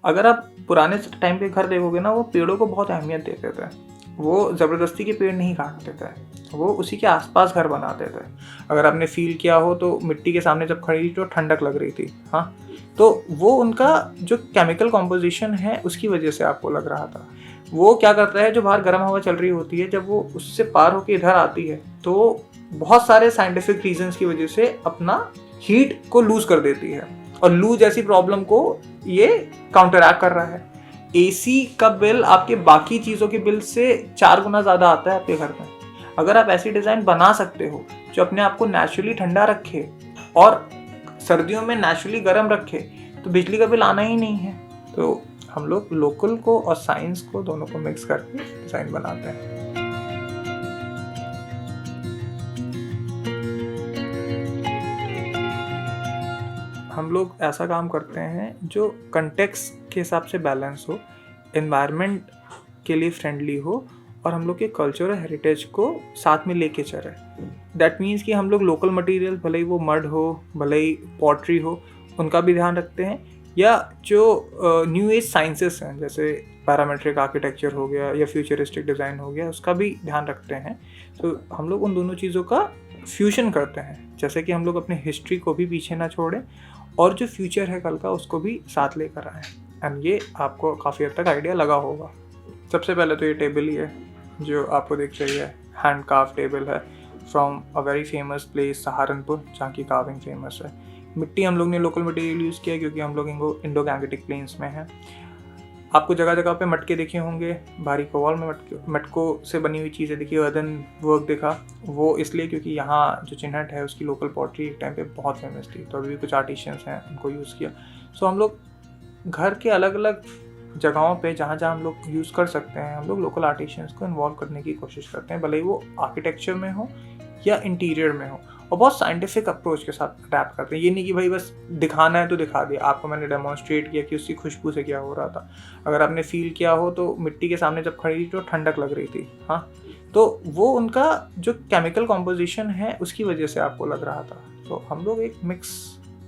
अगर आप पुराने टाइम के घर देखोगे ना, वो पेड़ों को बहुत अहमियत देते थे। वो ज़बरदस्ती के पेड़ नहीं काटते थे, वो उसी के आसपास घर बनाते थे। अगर आपने फील किया हो तो मिट्टी के सामने जब खड़ी थी तो ठंडक लग रही थी, हाँ, तो वो उनका जो केमिकल कॉम्पोजिशन है उसकी वजह से आपको लग रहा था। वो क्या करता है, जो बाहर गर्म हवा चल रही होती है, जब वो उससे पार होकर इधर आती है तो बहुत सारे साइंटिफिक रीजंस की वजह से अपना हीट को लूज कर देती है, और लूज ऐसी प्रॉब्लम को ये काउंटरैक्ट कर रहा है। एसी का बिल आपके बाकी चीज़ों के बिल से 4 गुना ज़्यादा आता है आपके घर में। अगर आप ऐसी डिज़ाइन बना सकते हो जो अपने आप को नेचुरली ठंडा रखे और सर्दियों में नेचुरली गर्म रखे, तो बिजली का बिल आना ही नहीं है। तो हम लोग लोकल को और साइंस को दोनों को मिक्स करके डिज़ाइन बनाते हैं। हम लोग ऐसा काम करते हैं जो कंटेक्स्ट के हिसाब से बैलेंस हो, एनवायरनमेंट के लिए फ्रेंडली हो, और हम लोग के कल्चर और हेरिटेज को साथ में लेके चले। दैट मीन्स कि हम लोग लोकल मटेरियल, भले ही वो मड हो, भले ही पॉटरी हो, उनका भी ध्यान रखते हैं, या जो न्यू एज साइंसेस हैं जैसे पैरामेट्रिक आर्किटेक्चर हो गया या फ्यूचरिस्टिक डिज़ाइन हो गया, उसका भी ध्यान रखते हैं। तो हम लोग उन दोनों चीज़ों का फ्यूजन करते हैं, जैसे कि हम लोग अपने हिस्ट्री को भी पीछे ना छोड़ें और जो फ्यूचर है कल का उसको भी साथ लेकर आएँ। एंड ये आपको काफ़ी हद तक आइडिया लगा होगा। सबसे पहले तो ये टेबल ही है जो आपको दिख रही है, हैंड कार्व टेबल है from a very famous place Saharanpur, जहाँ की कार्विंग फेमस है। मिट्टी हम लोग ने लोकल मटेरियल यूज़ किया क्योंकि हम लोग इंडो गैंगेटिक प्लेन्स में हैं। आपको जगह जगह पे मटके दिखे होंगे, भारी कोवाल में मटकों से बनी हुई चीज़ें दिखी, अर्दन वर्क दिखा। वो इसलिए क्योंकि यहाँ जो चिन्हट है उसकी लोकल पॉटरी एक टाइम पे बहुत फेमस थी, तो अभी भी कुछ आर्टिशियंस हैं उनको यूज़ किया। सो हम लोग घर के अलग अलग जगहों पे जहाँ जहाँ हम लोग यूज़ कर सकते हैं, हम लोग लोकल आर्टिशियंस को इन्वॉल्व करने की कोशिश करते हैं, भले ही वो आर्किटेक्चर में हो या इंटीरियर में हो, और बहुत साइंटिफिक अप्रोच के साथ अडैप्ट करते हैं। ये नहीं कि भाई बस दिखाना है तो दिखा दिया, आपको मैंने डेमोन्स्ट्रेट किया कि उसकी खुशबू से क्या हो रहा था। अगर आपने फील किया हो तो मिट्टी के सामने जब खड़ी थी तो ठंडक लग रही थी, हाँ, तो वो उनका जो केमिकल कॉम्पोजिशन है उसकी वजह से आपको लग रहा था। तो हम लोग एक मिक्स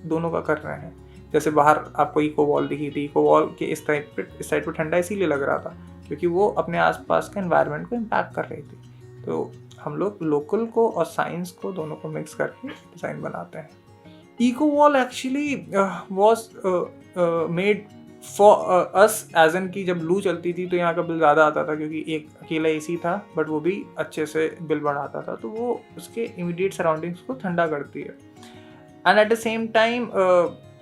दोनों का कर रहे हैं। जैसे बाहर आपको इको वॉल दिखी थी, इको वॉल के इस साइड पे ठंडा इसीलिए लग रहा था क्योंकि वो अपने आसपास के एनवायरनमेंट को इम्पैक्ट कर रही थी। तो हम लोग लोकल को और साइंस को दोनों को मिक्स करके डिज़ाइन बनाते हैं। Eco wall actually was made for us as an की जब लू चलती थी तो यहाँ का बिल ज़्यादा आता था क्योंकि एक अकेला एसी था, बट वो भी अच्छे से बिल बढ़ाता था, तो वो उसके इमीडिएट सराउंडिंग्स को ठंडा करती है। And at the same time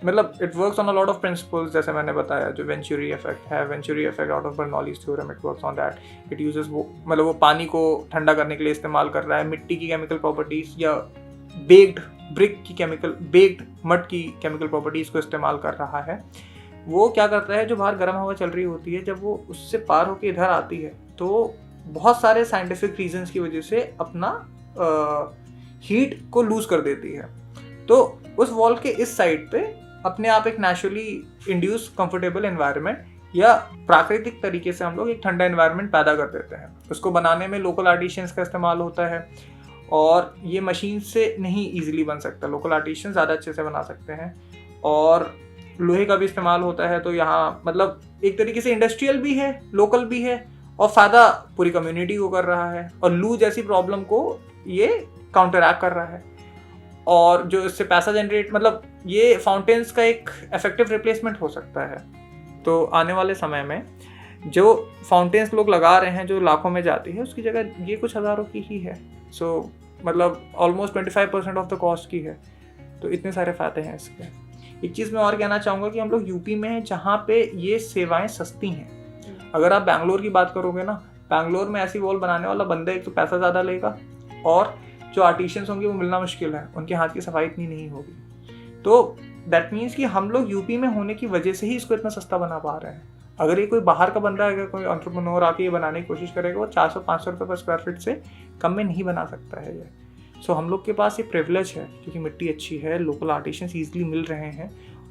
मतलब it works on a lot of principles, जैसे मैंने बताया जो वेंचुरी इफेक्ट है, venturi effect out of Bernoulli's theorem, it works on that. It uses वो मतलब वो पानी को ठंडा करने के लिए इस्तेमाल कर रहा है, मिट्टी की केमिकल प्रॉपर्टीज या बेक्ड ब्रिक की बेक्ड मड की केमिकल प्रॉपर्टीज को इस्तेमाल कर रहा है। वो क्या करता है, जो बाहर गर्म हवा चल रही होती है, जब वो उससे पार होकर इधर आती है तो बहुत सारे साइंटिफिक रीजंस की वजह से अपना हीट को लूज कर देती है। तो उस वॉल के इस साइड पे अपने आप एक नेचुरली इंड्यूस कंफर्टेबल एनवायरनमेंट या प्राकृतिक तरीके से हम लोग एक ठंडा एनवायरनमेंट पैदा कर देते हैं। उसको बनाने में लोकल आर्टिशियंस का इस्तेमाल होता है और ये मशीन से नहीं ईजिली बन सकता, लोकल आर्टिशियंस ज़्यादा अच्छे से बना सकते हैं। और लोहे का भी इस्तेमाल होता है, तो यहाँ मतलब एक तरीके से इंडस्ट्रियल भी है, लोकल भी है, और फ़ायदा पूरी कम्युनिटी को कर रहा है, और लू जैसी प्रॉब्लम को ये काउंटरैक्ट कर रहा है। और जो इससे पैसा जनरेट, मतलब ये फाउंटेन्स का एक इफेक्टिव रिप्लेसमेंट हो सकता है। तो आने वाले समय में जो फाउंटेन्स लोग लगा रहे हैं जो लाखों में जाती है, उसकी जगह ये कुछ हज़ारों की ही है। सो मतलब ऑलमोस्ट 25% ऑफ द कॉस्ट की है। तो इतने सारे फ़ायदे हैं इसके। एक चीज़ मैं और कहना चाहूँगा कि हम लोग यूपी में हैं जहाँ पे ये सेवाएं सस्ती हैं। अगर आप बैंगलोर की बात करोगे ना, बैंगलोर में ऐसी वॉल बनाने वाला बंदा एक तो पैसा ज़्यादा लेगा, और जो आर्टिशियंस होंगे वो मिलना मुश्किल है, उनके हाथ की सफाई इतनी नहीं होगी। तो दैट मीन्स कि हम लोग यूपी में होने की वजह से ही इसको इतना सस्ता बना पा रहे हैं। अगर ये कोई बाहर का बंदा, अगर कोई एंटरप्रेन्योर आके ये बनाने की कोशिश करेगा, वो 400-500 रुपये पर स्क्वायर फीट से कम में नहीं बना सकता है ये। सो हम लोग के पास ये प्रिविलेज है क्योंकि मिट्टी अच्छी है, लोकल आर्टिशियंस ईजिली मिल रहे हैं,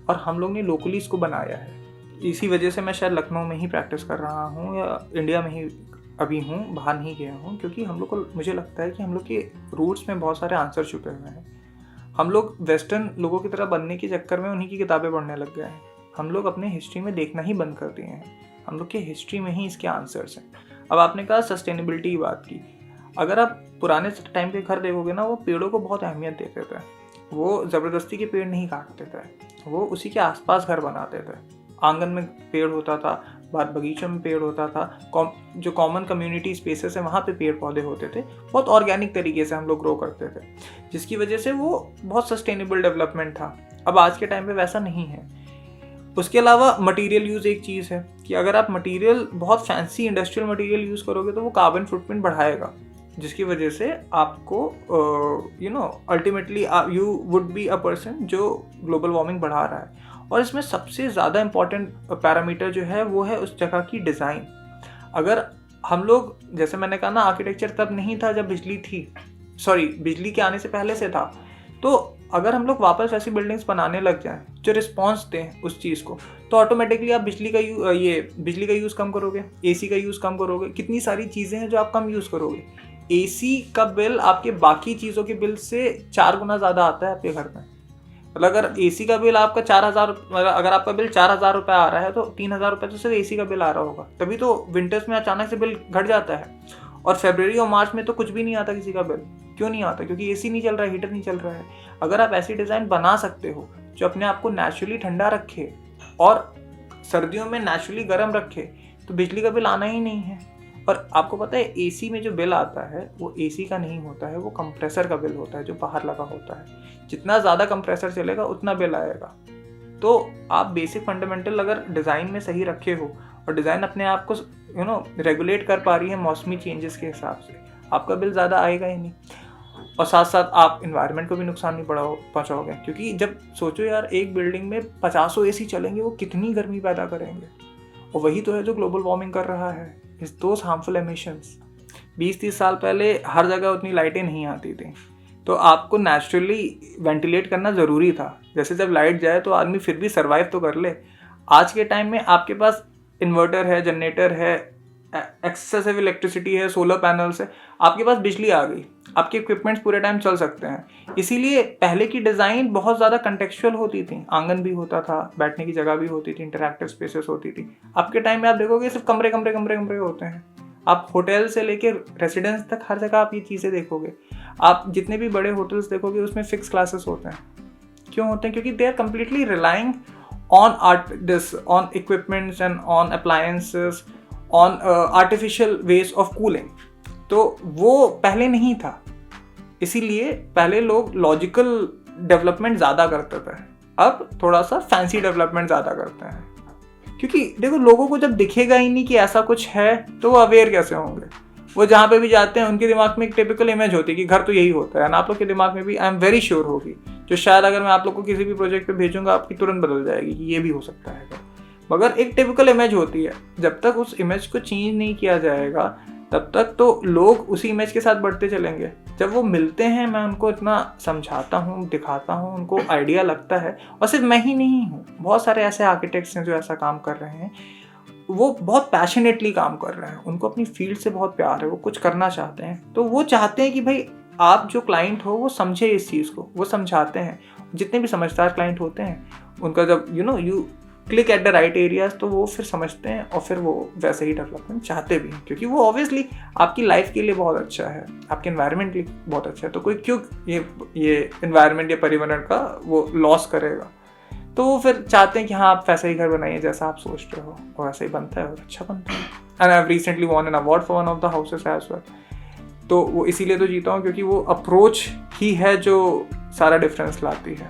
और हम लोग ने लोकली इसको बनाया है। इसी वजह से मैं शायद लखनऊ में ही प्रैक्टिस कर रहा हूँ या इंडिया में ही अभी हूँ, बाहर नहीं गया हूँ, क्योंकि हम लोग को, मुझे लगता है कि हम लोग के रूट्स में बहुत सारे आंसर छुपे हुए हैं। हम लोग वेस्टर्न लोगों की तरह बनने के चक्कर में उन्हीं की किताबें पढ़ने लग गए हैं। हम लोग अपने हिस्ट्री में देखना ही बंद कर दिए हैं। हम लोग के हिस्ट्री में ही इसके आंसर्स हैं। अब आपने कहा सस्टेनेबिलिटी की बात की, अगर आप पुराने टाइम के घर देखोगे ना, वो पेड़ों को बहुत अहमियत देते थे। वो ज़बरदस्ती के पेड़ नहीं काटते थे, वो उसी के आसपास घर बनाते थे। आंगन में पेड़ होता था, बाहर बगीचों में पेड़ होता था, जो कॉमन कम्युनिटी स्पेसेस है वहाँ पे पेड़ पौधे होते थे। बहुत ऑर्गेनिक तरीके से हम लोग ग्रो करते थे, जिसकी वजह से वो बहुत सस्टेनेबल डेवलपमेंट था। अब आज के टाइम पे वैसा नहीं है। उसके अलावा मटेरियल यूज़ एक चीज़ है कि अगर आप मटेरियल बहुत फैंसी इंडस्ट्रियल मटेरियल यूज़ करोगे तो वो कार्बन फुटप्रिंट बढ़ाएगा, जिसकी वजह से आपको ultimately you would be a person जो ग्लोबल वार्मिंग बढ़ा रहा है। और इसमें सबसे ज़्यादा इम्पॉर्टेंट पैरामीटर जो है वो है उस जगह की डिज़ाइन। अगर हम लोग, जैसे मैंने कहा ना, आर्किटेक्चर तब नहीं था जब बिजली थी, बिजली के आने से पहले से था। तो अगर हम लोग वापस ऐसी बिल्डिंग्स बनाने लग जाएं जो रिस्पॉन्स दें उस चीज़ को, तो ऑटोमेटिकली आप बिजली का यूज़ कम करोगे, एसी का यूज़ कम करोगे, कितनी सारी चीज़ें हैं जो आप कम यूज़ करोगे। एसी का बिल आपके बाकी चीज़ों के बिल से 4 गुना ज़्यादा आता है आपके घर में। मतलब अगर एसी का बिल आपका 4,000, अगर आपका बिल 4,000 रुपये आ रहा है तो 3,000 रुपये तो सिर्फ एसी का बिल आ रहा होगा। तभी तो विंटर्स में अचानक से बिल घट जाता है, और फरवरी और मार्च में तो कुछ भी नहीं आता किसी का बिल। क्यों नहीं आता? क्योंकि एसी नहीं चल रहा है, हीटर नहीं चल रहा है। अगर आप ऐसी डिज़ाइन बना सकते हो जो अपने आप को नेचुरली ठंडा रखे और सर्दियों में नेचुरली गर्म रखे, तो बिजली का बिल आना ही नहीं है। और आपको पता है एसी में जो बिल आता है वो एसी का नहीं होता है, वो कंप्रेसर का बिल होता है जो बाहर लगा होता है। जितना ज़्यादा कंप्रेसर चलेगा उतना बिल आएगा। तो आप बेसिक फंडामेंटल अगर डिज़ाइन में सही रखे हो और डिज़ाइन अपने आप को रेगुलेट कर पा रही है मौसमी चेंजेस के हिसाब से, आपका बिल ज़्यादा आएगा ही नहीं। और साथ साथ आप इन्वायरमेंट को भी नुकसान नहीं पहुँचाओगे, क्योंकि जब सोचो यार, एक बिल्डिंग में 50 एसी चलेंगे, वो कितनी गर्मी पैदा करेंगे। और वही तो है जो ग्लोबल वार्मिंग कर रहा है, इस दोज हार्मफुल एमिशंस। 20-30 साल पहले हर जगह उतनी लाइटें नहीं आती थी, तो आपको नेचुरली वेंटिलेट करना ज़रूरी था। जैसे जब लाइट जाए तो आदमी फिर भी सर्वाइव तो कर ले। आज के टाइम में आपके पास इन्वर्टर है, जनरेटर है, एक्सेसिव इलेक्ट्रिसिटी है, सोलर पैनल्स है, आपके पास बिजली आ गई, आपके इक्विपमेंट्स पूरे टाइम चल सकते हैं। इसीलिए पहले की डिज़ाइन बहुत ज़्यादा कंटेक्चुअल होती थी। आंगन भी होता था, बैठने की जगह भी होती थी, इंटरैक्टिव स्पेसेस होती थी। आपके टाइम में आप देखोगे सिर्फ कमरे कमरे कमरे कमरे होते हैं। आप होटल से लेके रेसिडेंस तक हर जगह आप ये चीज़ें देखोगे। आप जितने भी बड़े होटल्स देखोगे उसमें फिक्स क्लासेस होते हैं। क्यों होते हैं? क्योंकि they are completely relying on equipments and on appliances, on artificial ways of cooling. तो वो पहले नहीं था, इसीलिए पहले लोग लॉजिकल डेवलपमेंट ज़्यादा करते थे, अब थोड़ा सा फैंसी डेवलपमेंट ज़्यादा करते हैं। क्योंकि देखो, लोगों को जब दिखेगा ही नहीं कि ऐसा कुछ है तो वो अवेयर कैसे होंगे। वो जहाँ पे भी जाते हैं उनके दिमाग में एक टिपिकल इमेज होती है कि घर तो यही होता है। आप लोग के दिमाग में भी आई एम वेरी श्योर होगी, जो शायद अगर मैं आप लोग को किसी भी प्रोजेक्ट पे भेजूंगा आपकी तुरंत बदल जाएगी कि ये भी हो सकता है। मगर एक टिपिकल इमेज होती है, जब तक उस इमेज को चेंज नहीं किया जाएगा तब तक तो लोग उसी इमेज के साथ बढ़ते चलेंगे। जब वो मिलते हैं, मैं उनको इतना समझाता हूँ, दिखाता हूँ, उनको आइडिया लगता है। और सिर्फ मैं ही नहीं हूँ, बहुत सारे ऐसे आर्किटेक्ट्स हैं जो ऐसा काम कर रहे हैं। वो बहुत पैशनेटली काम कर रहे हैं, उनको अपनी फील्ड से बहुत प्यार है, वो कुछ करना चाहते हैं। तो वो चाहते हैं कि भाई आप जो क्लाइंट हो वो समझे इस चीज़ को, वो समझाते हैं। जितने भी समझदार क्लाइंट होते हैं उनका जब you click at the right areas, तो वो फिर समझते हैं और फिर वो वैसे ही डेवलपमेंट चाहते भी हैं, क्योंकि वो ऑब्वियसली आपकी लाइफ के लिए बहुत अच्छा है, आपके एनवायरनमेंट के लिए बहुत अच्छा है। तो कोई क्यों ये एनवायरनमेंट या पर्यावरण का वो लॉस करेगा। तो वो फिर चाहते हैं कि हाँ, आप वैसा ही घर बनाइए जैसा आप सोच रहे हो, और वैसा ही बनता है और अच्छा बनता है। And I have recently won an award for one of the houses as well. तो वो इसीलिए तो जीता हूँ क्योंकि वो अप्रोच ही है जो सारा डिफरेंस लाती है।